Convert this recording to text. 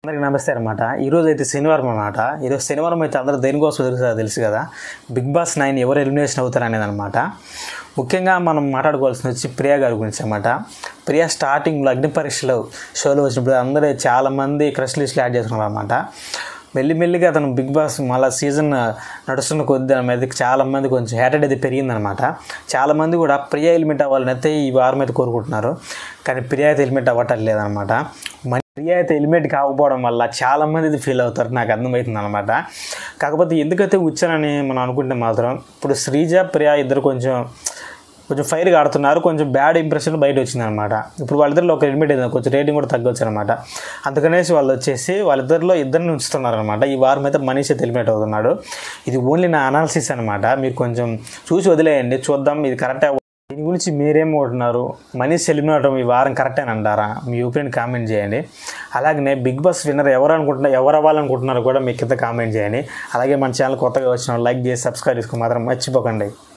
అందరికీ నమస్తే అనమాట. ఈరోజు అయితే శనివారం అనమాట. ఈరోజు శనివారం అయితే అందరూ దేనికోసం ఎదుగుతారో తెలుసు కదా, బిగ్ బాస్ 9 ఎవరు ఎలిమినేషన్ అవుతారు అనేది అనమాట. ముఖ్యంగా మనం మాట్లాడుకోవాల్సింది వచ్చి ప్రియా గారి గురించి అనమాట. ప్రియా స్టార్టింగ్లో అగ్ని పరీక్షలు షోలో వచ్చినప్పుడు అందరూ చాలామంది క్రష్ లిస్టులు యాడ్ చేసుకున్నారు అనమాట. మెల్లిమెల్లిగా అతను బిగ్ బాస్ మళ్ళీ సీజన్ నడుస్తున్న కొద్ది దాని మీద చాలామంది కొంచెం హేటెడ్ అయితే పెరిగిందనమాట. చాలామంది కూడా ప్రియా ఎలిమెంట్ అవ్వాలని అయితే ఈ వారం అయితే కోరుకుంటున్నారు. కానీ ప్రియా అయితే ఎలిమెంట్ అవ్వటం లేదనమాట. ప్రియా అయితే ఎలిమెంట్ కాకపోవడం వల్ల చాలామంది ఇది ఫీల్ అవుతారు, నాకు అర్థమవుతుంది అనమాట. కాకపోతే ఎందుకైతే వచ్చానని మనం అనుకుంటే మాత్రం ఇప్పుడు శ్రీజ ప్రియా ఇద్దరు కొంచెం ఫైర్గా ఆడుతున్నారు. కొంచెం బ్యాడ్ ఇంప్రెషన్ బయట వచ్చిందనమాట. ఇప్పుడు వాళ్ళిద్దరిలో ఒక ఎలిమెంట్ అయింది, కొంచెం రేటింగ్ కూడా తగ్గొచ్చు అనమాట. అందుకనేసి వాళ్ళు వచ్చేసి వాళ్ళిద్దరిలో ఇద్దరిని ఉంచుతున్నారనమాట. ఈ వారం అయితే మనీష్ అయితే ఎలిమినేట్ అవుతున్నాడు. ఇది ఓన్లీ నా అనాలిసిస్ అనమాట. మీరు కొంచెం చూసి వదిలేయండి, చూద్దాం ఇది కరెక్టే. దీని గురించి మీరేమవుతున్నారు? మనీష్ ఎలిమినేట్ అవడం ఈ వారం కరెక్టే అని అంటారా? మీ ఒపీనియన్ కామెంట్ చేయండి. అలాగే బిగ్ బాస్ విన్నర్ ఎవరు అవ్వాలనుకుంటున్నారో కూడా మీ కింద కామెంట్ చేయండి. అలాగే మన ఛానల్ కొత్తగా వచ్చిన లైక్ చేసి సబ్స్క్రైబ్ చేసుకుని మాత్రం మర్చిపోకండి.